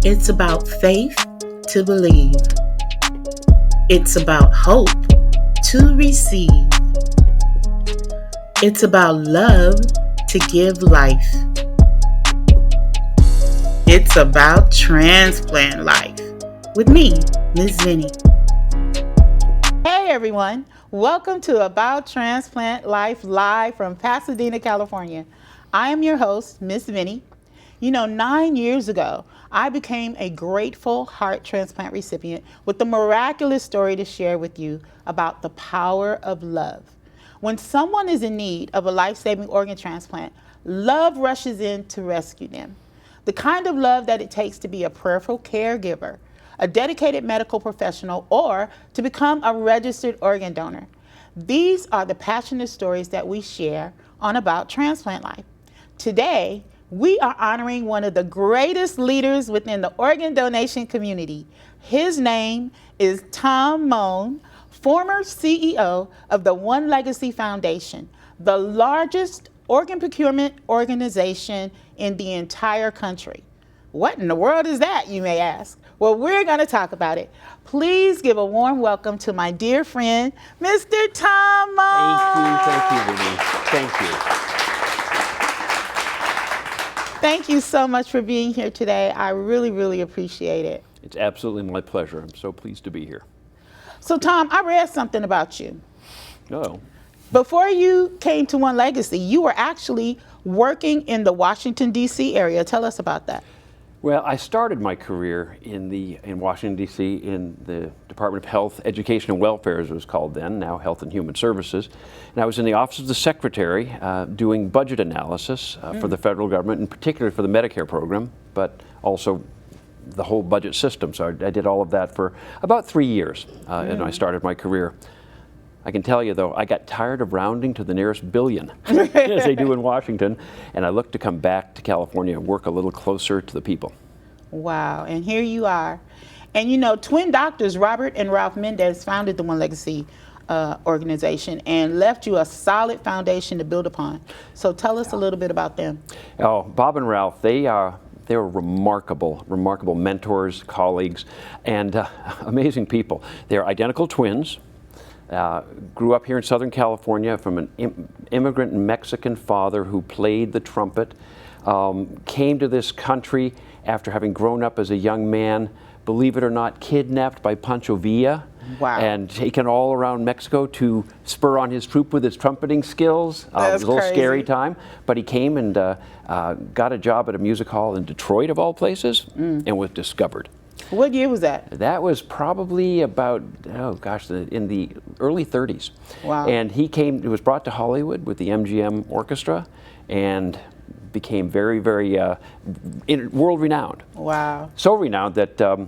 It's about faith to believe. It's about hope to receive. It's about love to give life. It's about transplant life with me, Miss Vinnie. Hey everyone, welcome to About Transplant Life live from Pasadena, California. I am your host, Miss Vinnie. 9 years ago, I became a grateful heart transplant recipient with the miraculous story to share with you about the power of love. When someone is in need of a life-saving organ transplant, love rushes in to rescue them. The kind of love that it takes to be a prayerful caregiver, a dedicated medical professional, or to become a registered organ donor. These are the passionate stories that we share on About Transplant Life. Today, we are honoring one of the greatest leaders within the organ donation community. His name is Tom Mone, former CEO of the OneLegacy Foundation, the largest organ procurement organization in the entire country. What in the world is that, you may ask? Well, we're going to talk about it. Please give a warm welcome to my dear friend, Mr. Tom Mone. Thank you, Vinnie. Thank you. Thank you so much for being here today. I really, really appreciate it. It's absolutely my pleasure. I'm so pleased to be here. So, Tom, I read something about you. Oh. Before you came to OneLegacy, you were actually working in the Washington, D.C. area. Tell us about that. Well, I started my career in Washington, D.C. in the Department of Health, Education and Welfare, as it was called then, now Health and Human Services. And I was in the Office of the Secretary doing budget analysis for the federal government, and particularly for the Medicare program, but also the whole budget system. So I did all of that for about 3 years, and I started my career. I can tell you, though, I got tired of rounding to the nearest billion, as they do in Washington, and I looked to come back to California and work a little closer to the people. Wow, and here you are. And twin doctors Robert and Ralph Mendez founded the OneLegacy organization and left you a solid foundation to build upon. So tell us a little bit about them. Oh, Bob and Ralph, they were remarkable mentors, colleagues, and amazing people. They're identical twins. Grew up here in Southern California from an immigrant Mexican father who played the trumpet. Came to this country after having grown up as a young man, believe it or not, kidnapped by Pancho Villa. Wow. And taken all around Mexico to spur on his troop with his trumpeting skills. It was a little scary time, but he came and got a job at a music hall in Detroit, of all places, and was discovered. What year was that? That was probably about, in the early 30s. Wow. And he was brought to Hollywood with the MGM Orchestra and became very, very world-renowned. Wow. So renowned that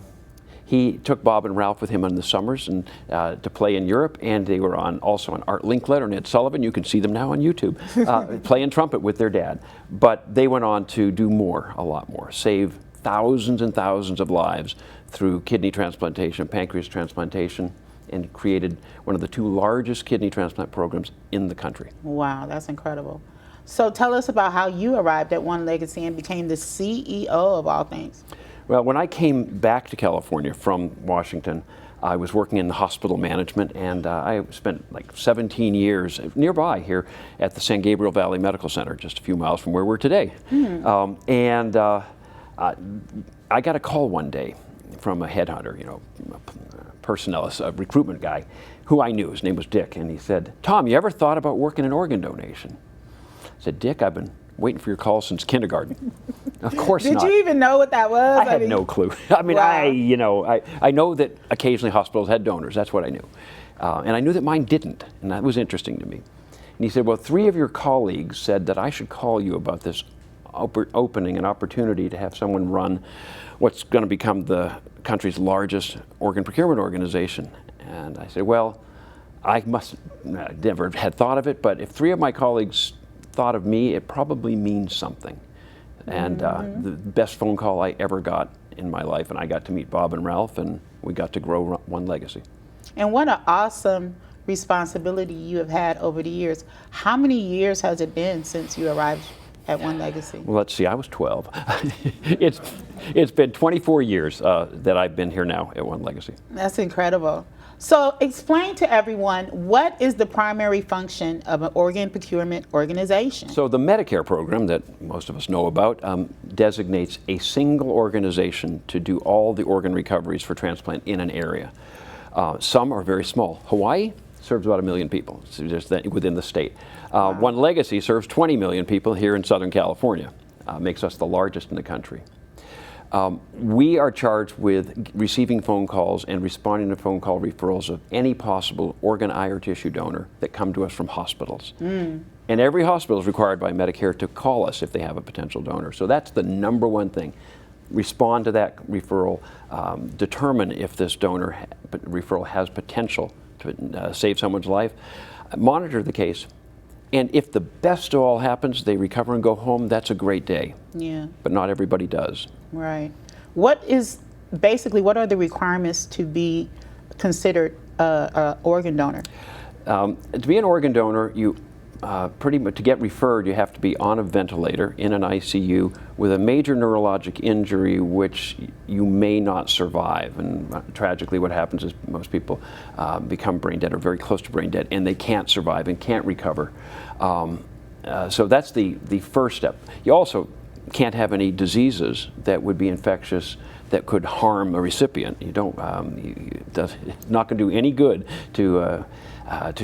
he took Bob and Ralph with him in the summers and to play in Europe, and they were also on Art Linkletter and Ed Sullivan. You can see them now on YouTube, playing trumpet with their dad. But they went on to do a lot more, save thousands and thousands of lives through kidney transplantation, pancreas transplantation, and created one of the two largest kidney transplant programs in the country. Wow, that's incredible. So tell us about how you arrived at OneLegacy and became the CEO of all things. Well, when I came back to California from Washington, I was working in the hospital management, and I spent like 17 years nearby here at the San Gabriel Valley Medical Center, just a few miles from where we're today. I got a call one day from a headhunter, a recruitment guy, who I knew. His name was Dick, and he said, "Tom, you ever thought about working in organ donation?" I said, "Dick, I've been waiting for your call since kindergarten." Of course not. Did you even know what that was? I had no clue. I mean, wow. I know that occasionally hospitals had donors. That's what I knew. And I knew that mine didn't, and that was interesting to me. And he said, "Well, 3 of your colleagues said that I should call you about this opening, an opportunity to have someone run what's going to become the country's largest organ procurement organization." And I said, "Well, I never had thought of it, but if 3 of my colleagues thought of me, it probably means something." And the best phone call I ever got in my life, and I got to meet Bob and Ralph, and we got to grow OneLegacy. And what an awesome responsibility you have had over the years. How many years has it been since you arrived at OneLegacy? Well, let's see, I was 12. It's been 24 years that I've been here now at OneLegacy. That's incredible. So explain to everyone, what is the primary function of an organ procurement organization? So the Medicare program that most of us know about designates a single organization to do all the organ recoveries for transplant in an area. Some are very small. Hawaii serves about 1 million people, so just that within the state. OneLegacy serves 20 million people here in Southern California. Makes us the largest in the country. We are charged with receiving phone calls and responding to phone call referrals of any possible organ, eye, or tissue donor that come to us from hospitals. And every hospital is required by Medicare to call us if they have a potential donor. So that's the number one thing. Respond to that referral, determine if this donor referral has potential to save someone's life, monitor the case, and if the best of all happens, they recover and go home, that's a great day. Yeah. But not everybody does. Right. What are the requirements to be considered an organ donor? To be an organ donor, you pretty much, to get referred, you have to be on a ventilator in an ICU with a major neurologic injury which you may not survive. And tragically what happens is most people become brain dead or very close to brain dead, and they can't survive and can't recover. So that's the first step. You also can't have any diseases that would be infectious that could harm a recipient. You don't. It's not going to do any good to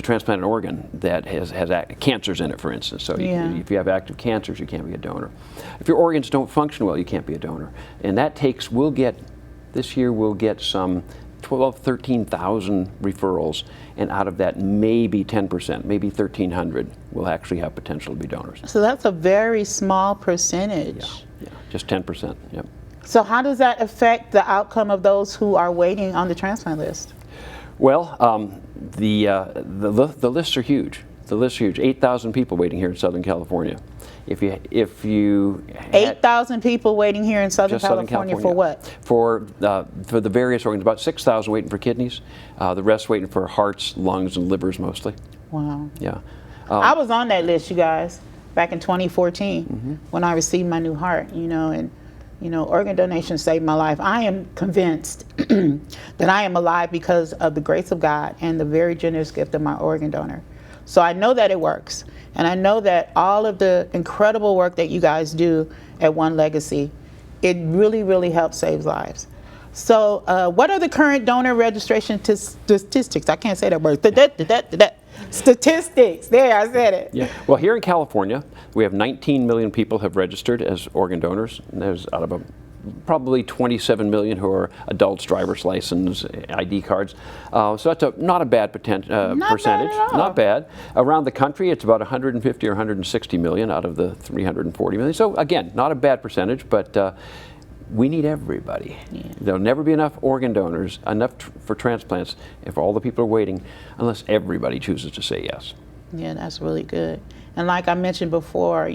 transplant an organ that has cancers in it, for instance. So if you have active cancers, you can't be a donor. If your organs don't function well, you can't be a donor. And that takes. This year we'll get some 13,000 referrals, and out of that, maybe 10%, maybe 1,300 will actually have potential to be donors. So that's a very small percentage. Yeah, just 10%. Yep. So how does that affect the outcome of those who are waiting on the transplant list? Well, the lists are huge. The lists are huge. 8,000 people waiting here in Southern California. If you 8,000 people waiting here in Southern California for what? For the various organs, about 6,000 waiting for kidneys. The rest waiting for hearts, lungs, and livers mostly. Wow. Yeah. I was on that list, you guys, back in 2014 when I received my new heart. Organ donation saved my life. I am convinced that I am alive because of the grace of God and the very generous gift of my organ donor. So I know that it works. And I know that all of the incredible work that you guys do at OneLegacy, it really, really helps save lives. So what are the current donor registration statistics? I can't say that word. Statistics. There, I said it. Yeah. Well, here in California, we have 19 million people have registered as organ donors. And there's out of probably 27 million who are adults, driver's license, ID cards. So that's not a bad percentage. Not bad. Around the country, it's about 150 or 160 million out of the 340 million. So again, not a bad percentage, but we need everybody. Yeah. There'll never be enough organ donors, enough for transplants, if all the people are waiting, unless everybody chooses to say yes. Yeah, that's really good. And like I mentioned before,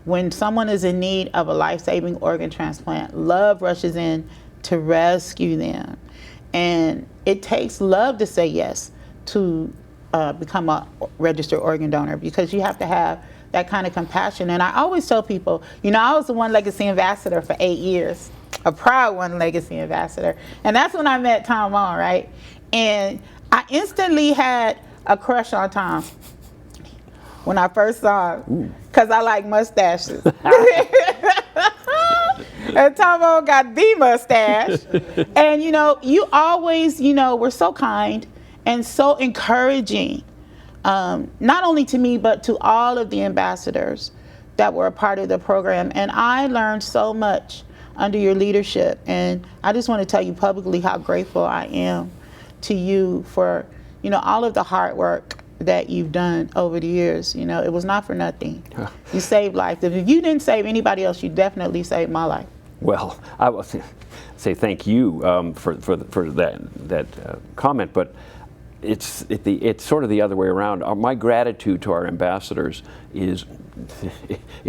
when someone is in need of a life-saving organ transplant, love rushes in to rescue them. And it takes love to say yes to become a registered organ donor, because you have to have that kind of compassion. And I always tell people, I was the OneLegacy Ambassador for 8 years, a proud OneLegacy Ambassador. And that's when I met Tom Mone, right? And I instantly had a crush on Tom when I first saw him, because I like mustaches. And Tom Mone got the mustache. And you always, were so kind and so encouraging. Not only to me, but to all of the ambassadors that were a part of the program. And I learned so much under your leadership. And I just want to tell you publicly how grateful I am to you for, all of the hard work that you've done over the years. It was not for nothing. You saved life. If you didn't save anybody else, you definitely saved my life. Well, I will say thank you for that comment, but it's sort of the other way around. My gratitude to our ambassadors is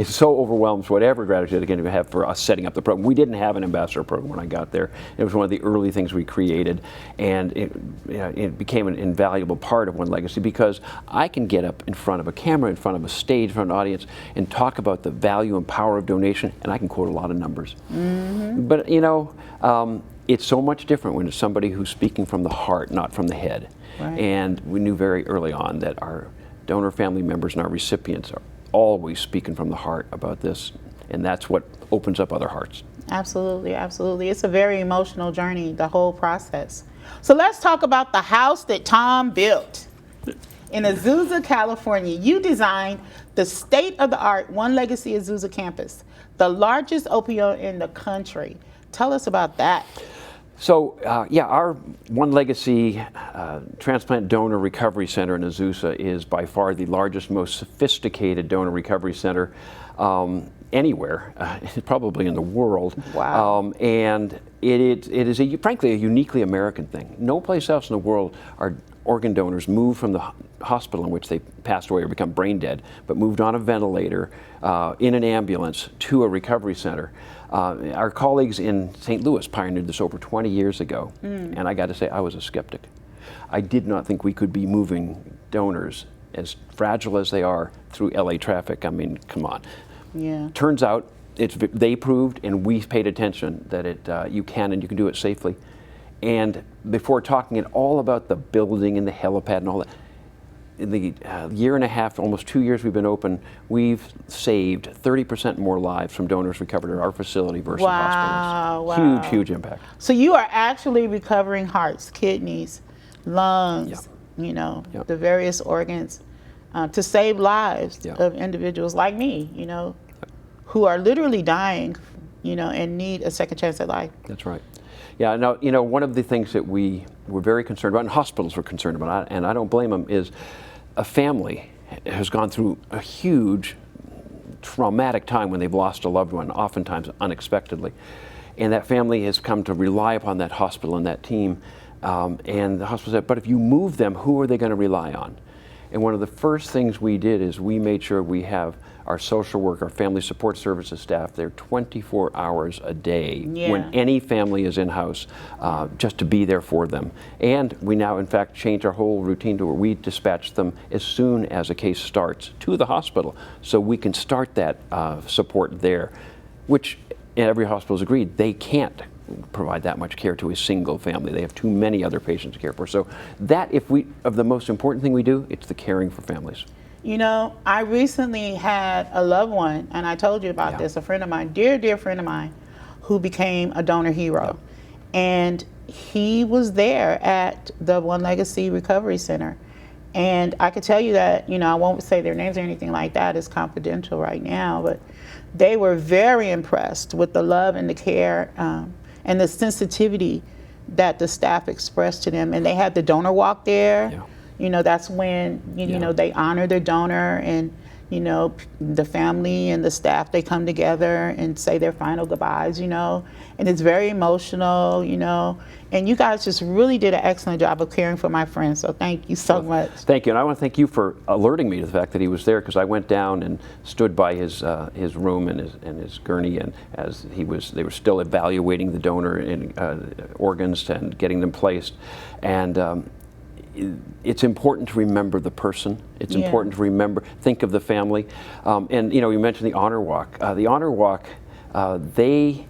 so overwhelms whatever gratitude I can have for us setting up the program. We didn't have an ambassador program when I got there. It was one of the early things we created, and it became an invaluable part of OneLegacy because I can get up in front of a camera, in front of a stage, in front of an audience, and talk about the value and power of donation, and I can quote a lot of numbers. Mm-hmm. But it's so much different when it's somebody who's speaking from the heart, not from the head. Right. And we knew very early on that our donor family members and our recipients are always speaking from the heart about this, and that's what opens up other hearts. Absolutely, absolutely. It's a very emotional journey, the whole process. So let's talk about the house that Tom built. In Azusa, California, you designed the state-of-the-art OneLegacy Azusa campus, the largest OPO in the country. Tell us about that. So, our OneLegacy Transplant Donor Recovery Center in Azusa is by far the largest, most sophisticated donor recovery center anywhere, probably in the world. Wow. And it is frankly a uniquely American thing. No place else in the world are organ donors moved from the hospital in which they passed away or become brain dead, but moved on a ventilator, in an ambulance, to a recovery center. Our colleagues in St. Louis pioneered this over 20 years ago, and I got to say, I was a skeptic. I did not think we could be moving donors, as fragile as they are, through LA traffic. I mean, come on. Yeah. Turns out, they proved, and we paid attention, that you can, and you can do it safely. And before talking at all about the building and the helipad and all that, in the year and a half, almost 2 years we've been open, we've saved 30% more lives from donors recovered at our facility versus hospitals. Wow. Huge impact. So you are actually recovering hearts, kidneys, lungs, the various organs to save lives of individuals like me, who are literally dying, and need a second chance at life. That's right. Yeah, now, one of the things that we were very concerned about, and hospitals were concerned about, and I don't blame them, is a family has gone through a huge traumatic time when they've lost a loved one, oftentimes unexpectedly. And that family has come to rely upon that hospital and that team. And the hospital said, but if you move them, who are they going to rely on? And one of the first things we did is we made sure we have our social work, our family support services staff there 24 hours a day when any family is in-house, just to be there for them. And we now, in fact, changed our whole routine to where we dispatch them as soon as a case starts to the hospital, so we can start that support there, which every hospital has agreed they can't provide that much care to a single family. They have too many other patients to care for. So that, of the most important thing we do, it's the caring for families. I recently had a loved one, and I told you about this, a friend of mine, dear friend of mine, who became a donor hero. And he was there at the OneLegacy Recovery Center. And I could tell you that, I won't say their names or anything like that, it's confidential right now, but they were very impressed with the love and the care and the sensitivity that the staff expressed to them. And they had the donor walk there. That's when, they honor the donor, and, the family and the staff, they come together and say their final goodbyes, and it's very emotional, and you guys just really did an excellent job of caring for my friend, so thank you so much. Thank you, and I want to thank you for alerting me to the fact that he was there, because I went down and stood by his room and his gurney, and as they were still evaluating the donor and organs and getting them placed, and it's important to remember the person. It's important to think of the family. And you mentioned the honor walk. The honor walk, they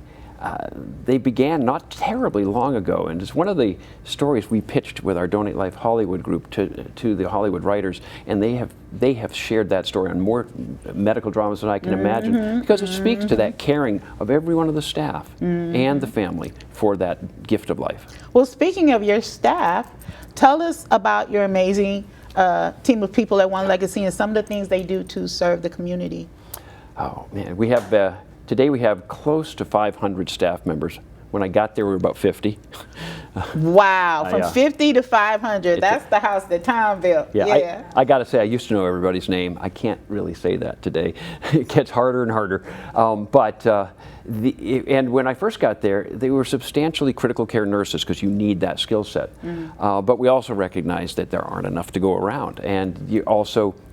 began not terribly long ago, and it's one of the stories we pitched with our Donate Life Hollywood group to the Hollywood writers, and they have shared that story on more medical dramas than I can imagine, because it speaks to that caring of every one of the staff and the family for that gift of life. Well, speaking of your staff, tell us about your amazing team of people at OneLegacy and some of the things they do to serve the community. Oh man, we have today we have close to 500 staff members. When I got there, we were about 50. Wow, from 50 to 500. That's the house that Tom built. Yeah. I got to say, I used to know everybody's name. I can't really say that today. It gets harder and harder. But And when I first got there, they were substantially critical care nurses because you need that skill set. But we also recognized that there aren't enough to go around. And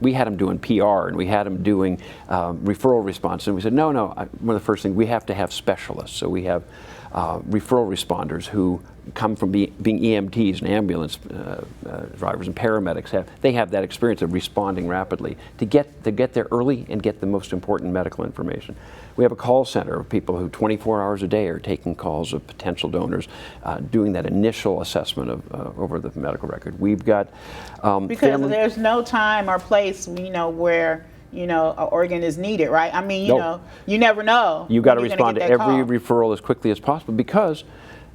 we had them doing PR, and we had them doing referral response. And we said, no, one of the first things, we have to have specialists. So we have referral responders who come from being EMTs and ambulance drivers and paramedics. They have that experience of responding rapidly to get there early and get the most important medical information. We have a call center of people who 24 hours a day are taking calls of potential donors, doing that initial assessment of over the medical record. We've got because there's no time or place, where an organ is needed, right? I mean, you never know. You've got to respond to every referral as quickly as possible, because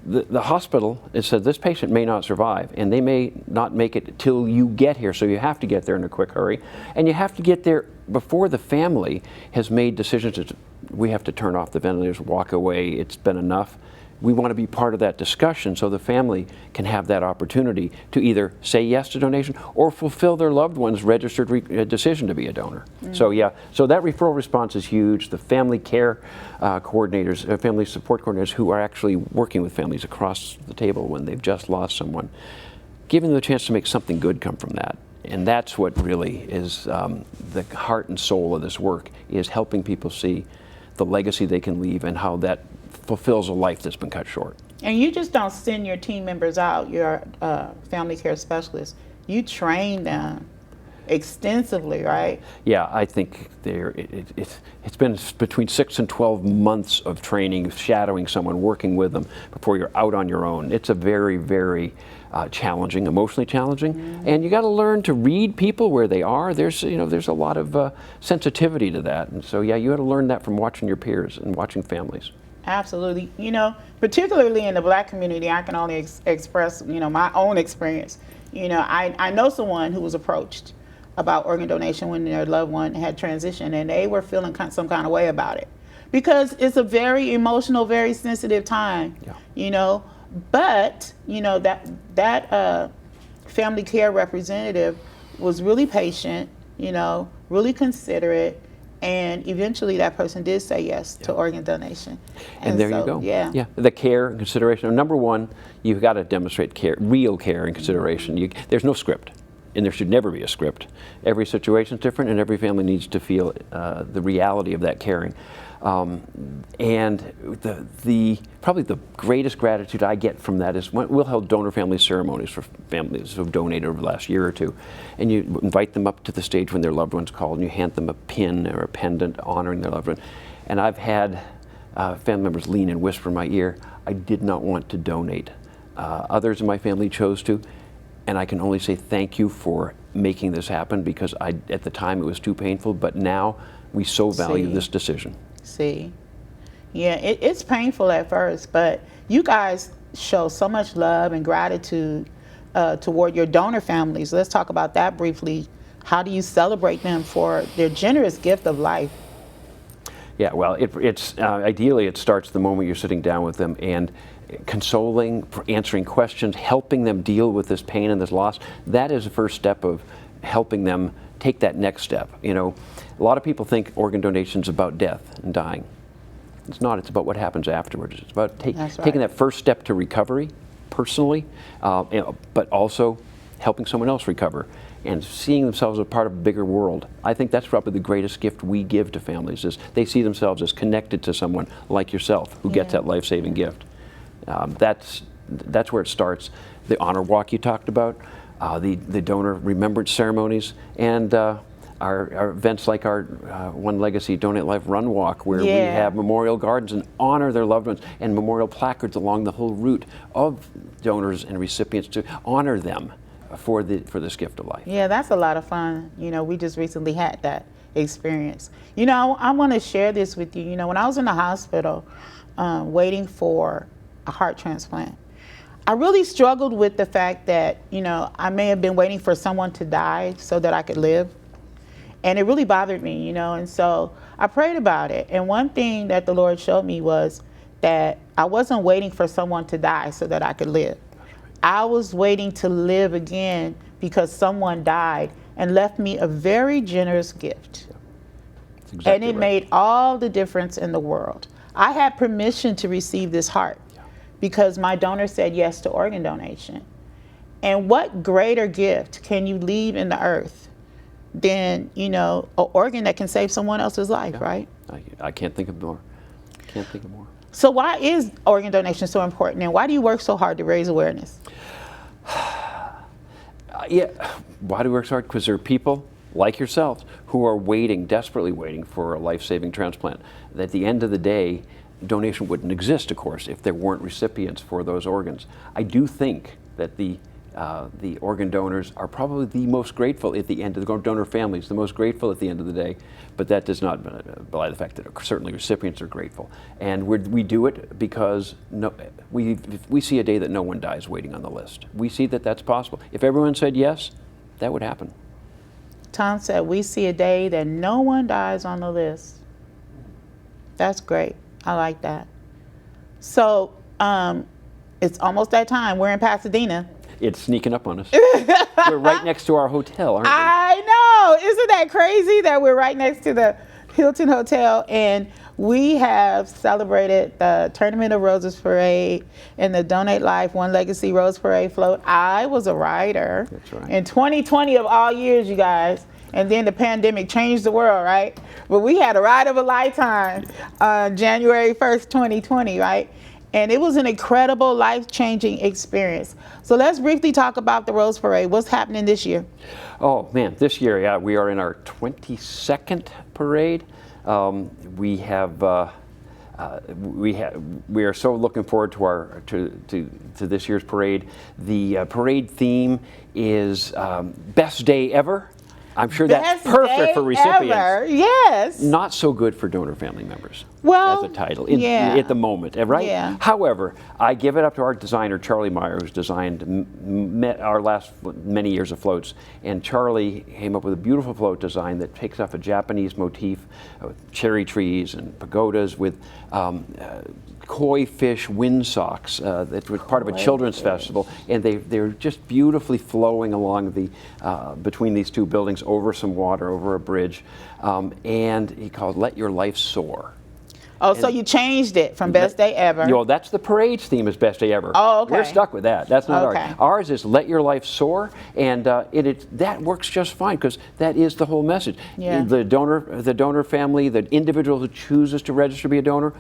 the hospital has said this patient may not survive, and they may not make it till you get here, so you have to get there in a quick hurry, and you have to get there before the family has made decisions that we have to turn off the ventilators, walk away, it's been enough. We want to be part of that discussion so the family can have that opportunity to either say yes to donation or fulfill their loved one's registered decision to be a donor. So that referral response is huge. The family care coordinators, family support coordinators who are actually working with families across the table when they've just lost someone, giving them the chance to make something good come from that. And that's what really is the heart and soul of this work, is helping people see the legacy they can leave and how that fulfills a life that's been cut short. And you just don't send your team members out, your family care specialists. You train them extensively, right? Yeah, I think it's been between 6 and 12 months of training, shadowing someone, working with them before you're out on your own. It's a very, very challenging, emotionally challenging, and you got to learn to read people where they are. There's a lot of sensitivity to that, and so you got to learn that from watching your peers and watching families. Absolutely. Particularly in the Black community, I can only express my own experience. I know someone who was approached about organ donation when their loved one had transitioned, and they were feeling some kind of way about it, because it's a very emotional, very sensitive time. But that family care representative was really patient, really considerate, and eventually that person did say yes to organ donation. And there you go. Yeah. The care and consideration. Number one, you've got to demonstrate care, real care and consideration. There's no script, and there should never be a script. Every situation is different, and every family needs to feel the reality of that caring. And probably the greatest gratitude I get from that is we'll hold donor family ceremonies for families who've donated over the last year or two, and you invite them up to the stage when their loved one's called, and you hand them a pin or a pendant honoring their loved one. And I've had family members lean and whisper in my ear, "I did not want to donate. Others in my family chose to, and I can only say thank you for making this happen, because at the time it was too painful, but now we so value this decision." It's painful at first, but you guys show so much love and gratitude toward your donor families. Let's talk about that briefly. How do you celebrate them for their generous gift of life? Yeah, well, it's ideally it starts the moment you're sitting down with them and consoling, answering questions, helping them deal with this pain and this loss. That is the first step of helping them take that next step. A lot of people think organ donation is about death and dying. It's not. It's about what happens afterwards. It's about taking that first step to recovery personally, but also helping someone else recover and seeing themselves as a part of a bigger world. I think that's probably the greatest gift we give to families, is they see themselves as connected to someone like yourself who gets that life-saving gift. That's where it starts. The honor walk you talked about, the donor remembrance ceremonies, and our events like our OneLegacy Donate Life Run Walk, where we have memorial gardens and honor their loved ones, and memorial placards along the whole route of donors and recipients to honor them for this gift of life. Yeah, that's a lot of fun. We just recently had that experience. I want to share this with you. When I was in the hospital waiting for a heart transplant, I really struggled with the fact that, I may have been waiting for someone to die so that I could live. And it really bothered me, and so I prayed about it. And one thing that the Lord showed me was that I wasn't waiting for someone to die so that I could live. I was waiting to live again because someone died and left me a very generous gift. And it made all the difference in the world. I had permission to receive this heart because my donor said yes to organ donation. And what greater gift can you leave in the earth than, you know, an organ that can save someone else's life, right? I can't think of more. Can't think of more. So why is organ donation so important, and why do you work so hard to raise awareness? Why do we work so hard? Because there are people like yourselves who are waiting, desperately waiting for a life-saving transplant. At the end of the day, donation wouldn't exist, of course, if there weren't recipients for those organs. I do think that the organ donors are probably the most grateful at the end of the donor families, the most grateful at the end of the day, but that does not belie the fact that certainly recipients are grateful. And we do it because we see a day that no one dies waiting on the list. We see that that's possible. If everyone said yes, that would happen. Tom said, we see a day that no one dies on the list. That's great. I like that. So it's almost that time. We're in Pasadena. It's sneaking up on us. We're right next to our hotel, aren't we? I know. Isn't that crazy that we're right next to the Hilton Hotel, and we have celebrated the Tournament of Roses Parade and the Donate Life OneLegacy Rose Parade float. I was a rider. That's right. In 2020 of all years, you guys. And then the pandemic changed the world, right? But we had a ride of a lifetime on January 1st, 2020, right? And it was an incredible, life-changing experience. So let's briefly talk about the Rose Parade. What's happening this year? Oh man, this year, we are in our 22nd parade. We are so looking forward to this year's parade. The parade theme is Best Day Ever. I'm sure that's perfect for recipients. Ever. Yes. Not so good for donor family members. Well, as a title at the moment, right? Yeah. However, I give it up to our designer, Charlie Meyer, who's designed our last many years of floats. And Charlie came up with a beautiful float design that takes off a Japanese motif with cherry trees and pagodas with koi fish windsocks that was part of a children's festival. And they're just beautifully flowing along between these two buildings over some water, over a bridge. And he called Let Your Life Soar. Oh, so you changed it from Best Day Ever. You know, that's the parade's theme is Best Day Ever. Oh, okay. We're stuck with that. That's not Okay. ours. Ours is Let Your Life Soar, and that works just fine because that is the whole message. Yeah. The donor family, the individual who chooses to register to be a donor,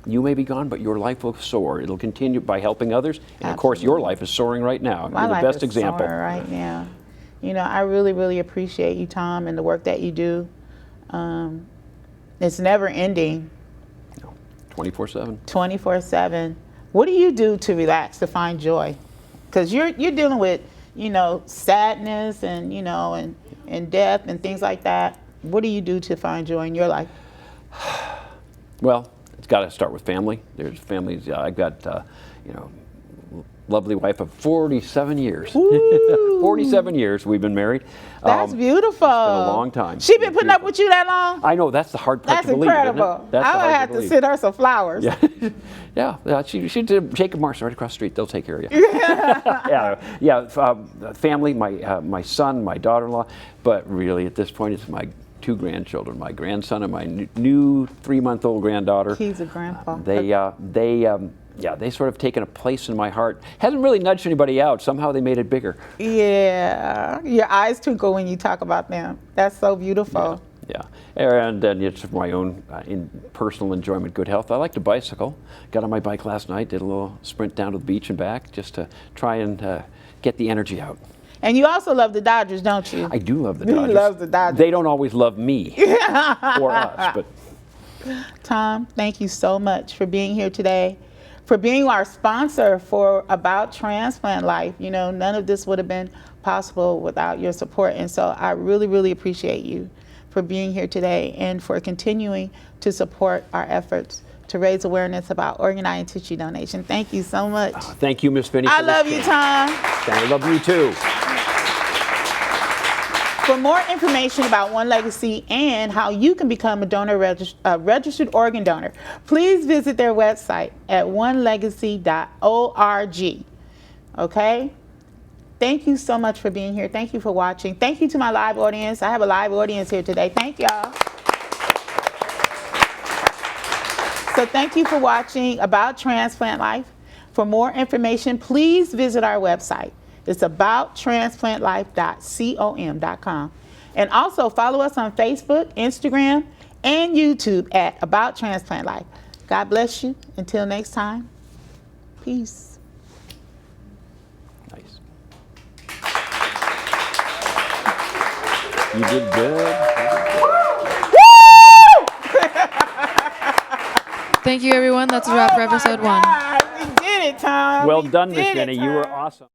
you may be gone, but your life will soar. It'll continue by helping others, and of course, your life is soaring right now. My You're the life best is example. soaring right now. You know, I really, really appreciate you, Tom, and the work that you do. It's never ending. 24/7. 24/7. What do you do to relax, to find joy? Because you're dealing with, you know, sadness and, you know, and death and things like that. What do you do to find joy in your life? Well, it's got to start with family. There's families. I've got, you know, lovely wife of 47 years. 47 years we've been married. That's beautiful. It's been a long time. She been putting up with you that long? I know, that's the hard part That's to believe, incredible. isn't it? That's I would have to send her some flowers. Yeah, she did Jacob Marsh right across the street. They'll take care of you. Family, my son, my daughter-in-law, but really at this point it's my two grandchildren, my grandson and my new 3-month-old granddaughter. He's a grandpa. They sort of taken a place in my heart. Hasn't really nudged anybody out. Somehow they made it bigger. Yeah, your eyes twinkle when you talk about them. That's so beautiful. Yeah, and then it's for my own personal enjoyment, good health. I like to bicycle. Got on my bike last night, did a little sprint down to the beach and back just to try and get the energy out. And you also love the Dodgers, don't you? I do love the Dodgers. He loves the Dodgers. They don't always love me or us, but. Tom, thank you so much for being here today, for being our sponsor for About Transplant Life. You know, none of this would have been possible without your support. And so I really, really appreciate you for being here today and for continuing to support our efforts to raise awareness about organ, eye, and tissue donation. Thank you so much. Thank you, Miss Vinnie. I love you, Tom. I love you too. For more information about OneLegacy and how you can become a registered organ donor, please visit their website at onelegacy.org. Okay? Thank you so much for being here. Thank you for watching. Thank you to my live audience. I have a live audience here today. Thank y'all. So thank you for watching About Transplant Life. For more information, please visit our website. It's abouttransplantlife.com. And also follow us on Facebook, Instagram, and YouTube at About Transplant Life. God bless you. Until next time, peace. Nice. You did good. Thank you, everyone. That's a wrap for episode 1. We did it, Tom. Well We done, Miss did it, Vinnie. You were Tom. awesome.